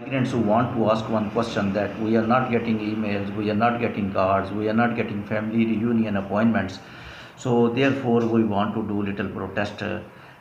Migrants who want to ask one question, that we are not getting emails, we are not getting cards, we are not getting family reunion appointments. So therefore we want to do little protest,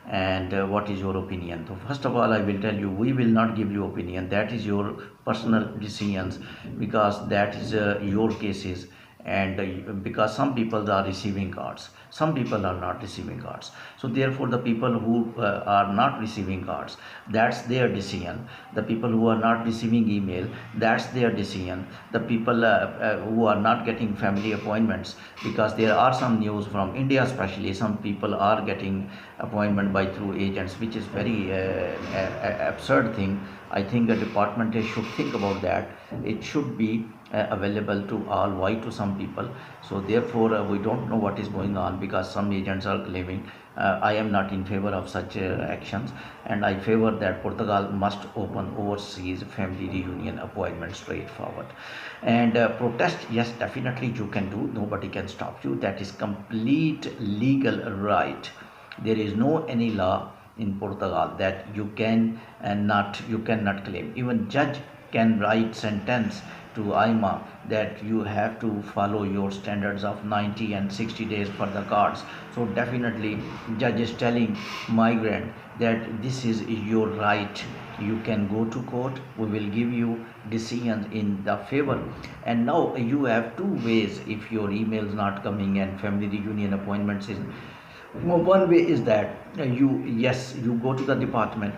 and what is your opinion? So first of all, I will tell you, we will not give you opinion. That is your personal decisions, because that is your cases. And because some people are receiving cards, some people are not receiving cards, so therefore the people who are not receiving cards, that's their decision. The people who are not receiving email, that's their decision. The people who are not getting family appointments, because there are some news from India, especially some people are getting appointment by through agents, which is very absurd thing. I think the department should think about that. It should be available to all, why to some people? So therefore we don't know what is going on, because some agents are claiming. I am not in favor of such actions, and I favor that Portugal must open overseas family reunion appointment straightforward. And protest, yes, definitely you can do, nobody can stop you. That is complete legal right. There is no any law in Portugal that you can and not, you cannot claim. Even judge can write sentence to AIMA that you have to follow your standards of 90 and 60 days for the cards. So definitely judge is telling migrant that this is your right. You can go to court, we will give you decisions in the favor. And now you have two ways. If your email is not coming and family reunion appointments is, one way is that you go to the department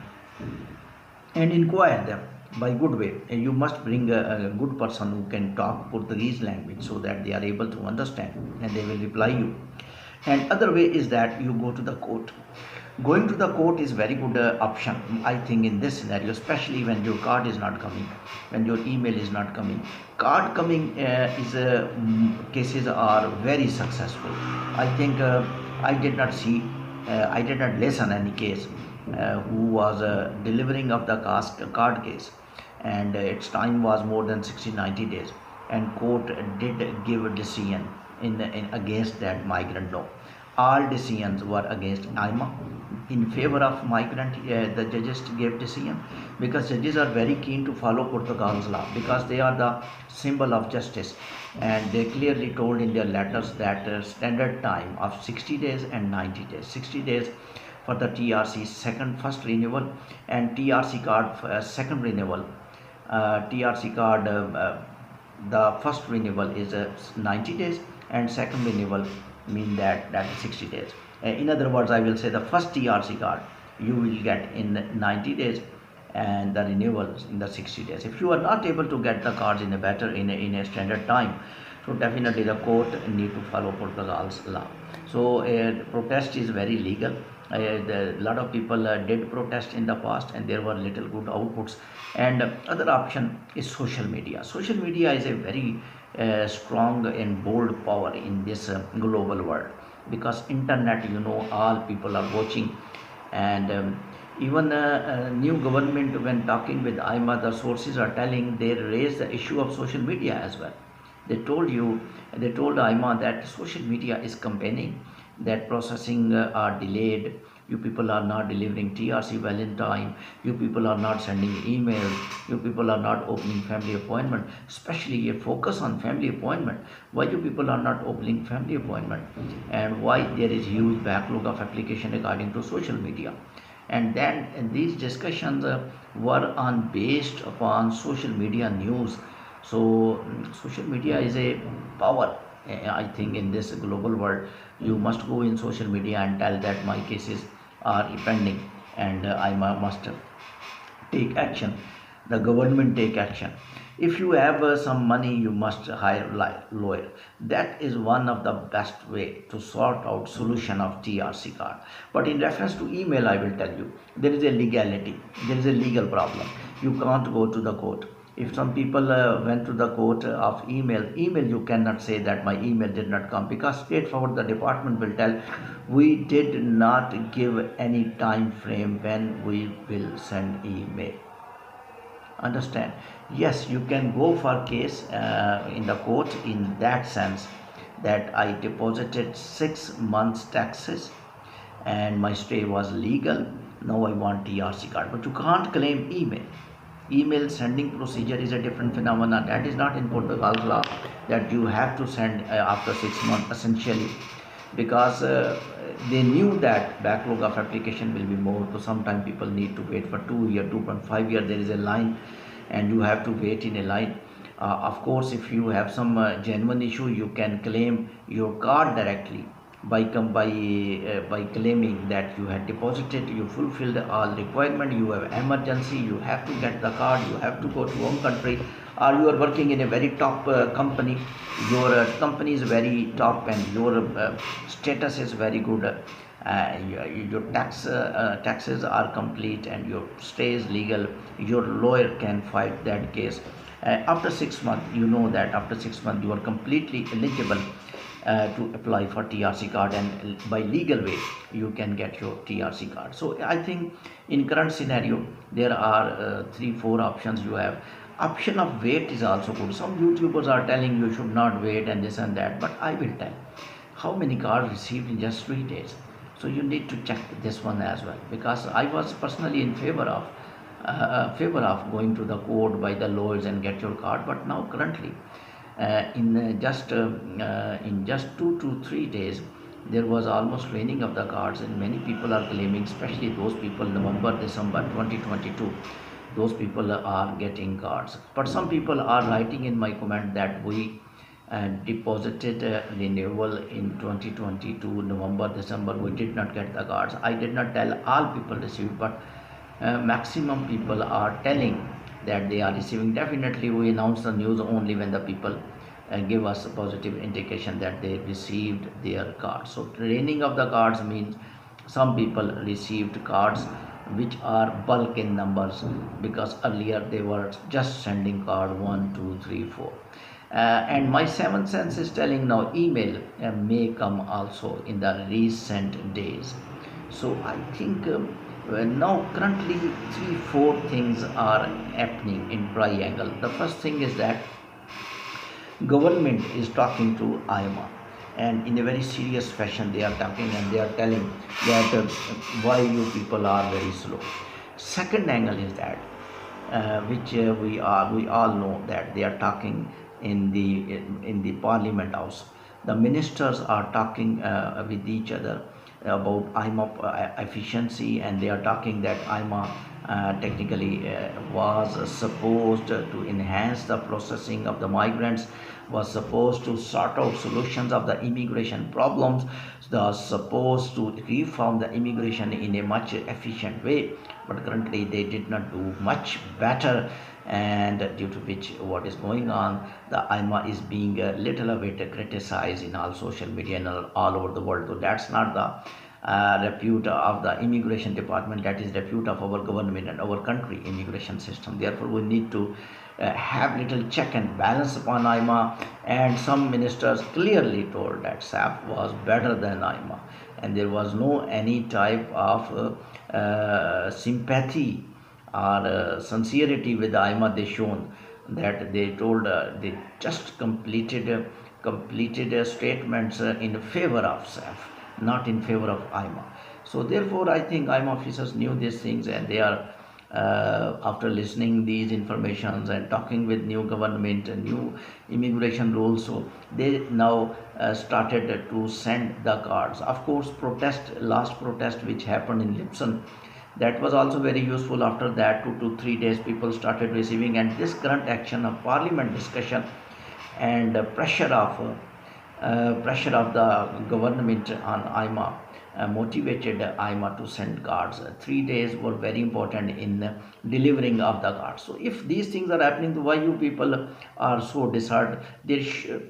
and inquire them by good way. You must bring a good person who can talk Portuguese language, so that they are able to understand and they will reply you. And other way is that you go to the court. Going to the court is very good option, I think, in this scenario, especially when your card is not coming, when your email is not coming. Card coming is cases are very successful. I think I did not see, I did not listen any case who was delivering of the card case, and its time was more than 60-90 days, and court did give a decision in against that migrant. No, all decisions were against AIMA, in favor of migrant. The judges gave decision, because judges are very keen to follow Portugal's law, because they are the symbol of justice, and they clearly told in their letters that standard time of 60 days and 90 days. 60 days for the TRC first renewal, and TRC card second renewal. TRC card the first renewal is 90 days, and second renewal mean that is 60 days. In other words, I will say the first TRC card you will get in 90 days, and the renewal in the 60 days. If you are not able to get the cards in a better in a standard time, so definitely the court need to follow Portugal's law. So protest is very legal. A lot of people did protest in the past, and there were little good outputs. And other option is social media. Social media is a very strong and bold power in this global world, because internet, all people are watching. And even new government, when talking with AIMA, the sources are telling they raised the issue of social media as well. They told AIMA that social media is campaigning, that processing are delayed. You people are not delivering TRC well in time. You people are not sending emails. You people are not opening family appointment, especially a focus on family appointment. Why you people are not opening family appointment, and why there is huge backlog of application according to social media. And then these discussions were on based upon social media news. So social media is a power. I think in this global world, you must go in social media and tell that my cases are pending, and I must take action. The government take action. If you have some money, you must hire lawyer. That is one of the best way to sort out solution of TRC card. But in reference to email, I will tell you, there is a legality, there is a legal problem. You can't go to the court. If some people went to the court of email, you cannot say that my email did not come, because straightforward the department will tell, we did not give any time frame when we will send email. Understand? Yes, you can go for case in the court in that sense, that I deposited 6 months taxes and my stay was legal. Now I want TRC card, but you can't claim email. Email sending procedure is a different phenomenon. That is not in Portugal's law, that you have to send after 6 months essentially, because they knew that backlog of application will be more. So sometimes people need to wait for 2 years, 2.5 years. There is a line, and you have to wait in a line. Of course, if you have some genuine issue, you can claim your card directly by claiming that you had deposited, you fulfilled all requirement, you have emergency, you have to get the card, you have to go to home country, or you are working in a very top company, your company is very top, and your status is very good, your taxes are complete, and your stay is legal, your lawyer can fight that case. After 6 months, you know that after 6 months you are completely eligible to apply for TRC card, and by legal way you can get your TRC card. So I think in current scenario there are 3-4 options you have. Option of wait is also good. Some YouTubers are telling you should not wait and this and that, but I will tell how many cards received in just 3 days. So you need to check this one as well, because I was personally in favor of going to the court by the lawyers and get your card. But now currently in just 2 to 3 days there was almost raining of the cards, and many people are claiming, especially those people November December 2022, those people are getting cards. But some people are writing in my comment that we deposited renewal in 2022 November December, we did not get the cards. I did not tell all people received, but maximum people are telling that they are receiving. Definitely we announce the news only when the people give us a positive indication that they received their cards. So training of the cards means some people received cards which are bulk in numbers, because earlier they were just sending card 1, 2, 3, 4. And my seventh sense is telling now email may come also in the recent days. So I think now currently 3-4 things are happening in triangle. The first thing is that government is talking to AIMA, and in a very serious fashion they are talking, and they are telling that why you people are very slow. Second angle is that which we all know, that they are talking in the Parliament House. The ministers are talking with each other about AIMA efficiency, and they are talking that AIMA technically was supposed to enhance the processing of the migrants, was supposed to sort out solutions of the immigration problems, was supposed to reform the immigration in a much efficient way. But currently they did not do much better, and due to which what is going on, the AIMA is being a little bit criticized in all social media and all over the world. So that's not the repute of the immigration department, that is repute of our government and our country immigration system. Therefore we need to have little check and balance upon AIMA, and some ministers clearly told that SAF was better than AIMA, and there was no any type of sympathy or sincerity with the AIMA they shown, that they told they just completed statements in favor of SAF, not in favor of AIMA. So therefore I think AIMA officers knew these things, and they are after listening these informations and talking with new government and new immigration rules, so they now started to send the cards. Of course, last protest which happened in Lipson, that was also very useful. After that 2 to 3 days people started receiving, and this current action of parliament discussion and pressure of the government on AIMA motivated AIMA to send cards. 3 days were very important in delivering of the cards. So if these things are happening, why you people are so disheartened?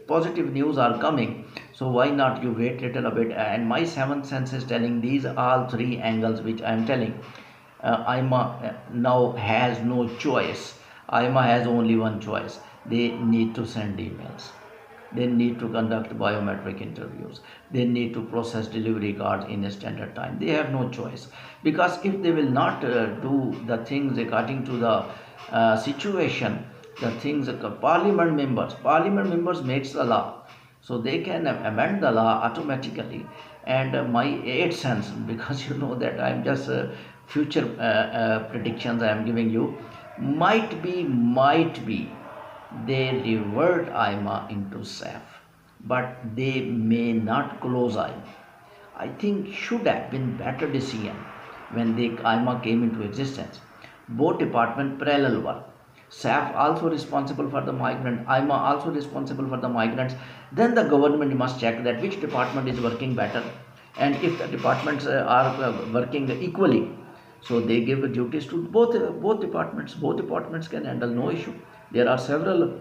Positive news are coming, so why not you wait little bit? And my seventh sense is telling these all 3 angles which I am telling. AIMA now has no choice. AIMA has only one choice. They need to send emails. They need to conduct biometric interviews. They need to process delivery cards in a standard time. They have no choice, because if they will not do the things according to the situation, the things parliament members makes the law, so they can amend the law automatically. And my 8 cents, because you know that I'm just future predictions I am giving you. Might be they revert AIMA into SAF, but they may not close AIMA. I think should have been better decision when the AIMA came into existence. Both department parallel work. SAF also responsible for the migrant, AIMA also responsible for the migrants. Then the government must check that which department is working better, and if the departments are working equally, so they give duties to both departments. Both departments can handle, no issue. There are several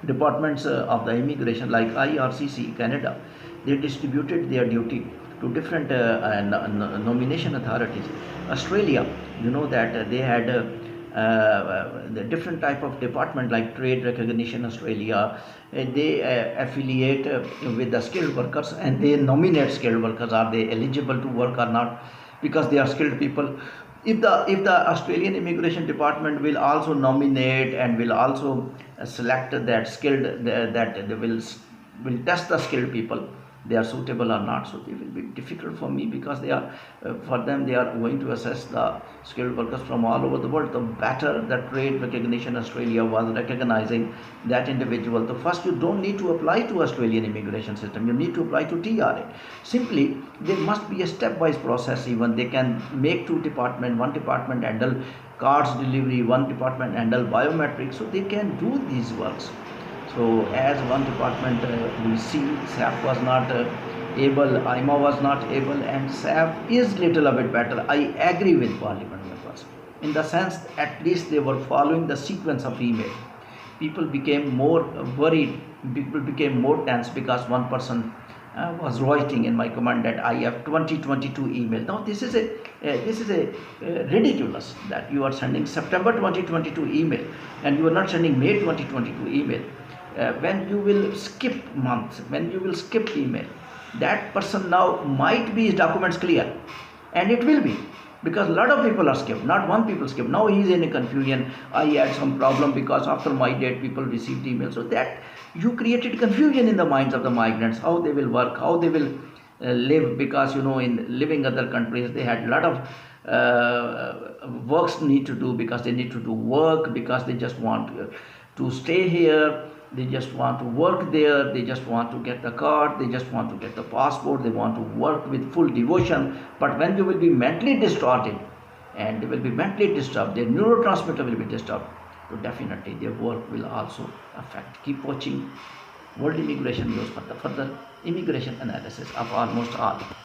departments of the immigration like IRCC Canada. They distributed their duty to different nomination authorities. Australia, you know that they had the different type of department like trade recognition Australia. They affiliate with the skilled workers, and they nominate skilled workers, are they eligible to work or not, because they are skilled people. If the Australian immigration department will also nominate and will also select that skilled, that they will test the skilled people, they are suitable or not. So it will be difficult for me, because they are for them they are going to assess the skilled workers from all over the world. The better the trade recognition Australia was recognizing that individual, the first you don't need to apply to Australian immigration system, you need to apply to TRA. Simply there must be a stepwise process. Even they can make two department, one department handle cards delivery, one department handle biometrics, so they can do these works. So as one department we see SAF was not able, AIMA was not able, and SAF is little a bit better. I agree with Parliament members in the sense at least they were following the sequence of email. People became more worried, people became more tense, because one person was writing in my comment that I have 2022 email. Now this is a ridiculous that you are sending September 2022 email and you are not sending May 2022 email. When you will skip months, when you will skip email, that person now might be his documents clear, and it will be, because a lot of people are skipped, not one people skipped. Now he is in a confusion. I had some problem because after my date people received email, so that you created confusion in the minds of the migrants, how they will work, how they will live, because you know in living other countries they had a lot of works need to do, because they need to do work, because they just want to stay here, they just want to work there, they just want to get the card, they just want to get the passport, they want to work with full devotion. But when they will be mentally distorted and they will be mentally disturbed, their neurotransmitter will be disturbed, so definitely their work will also affect. Keep watching World Immigration News for the further immigration analysis of almost all.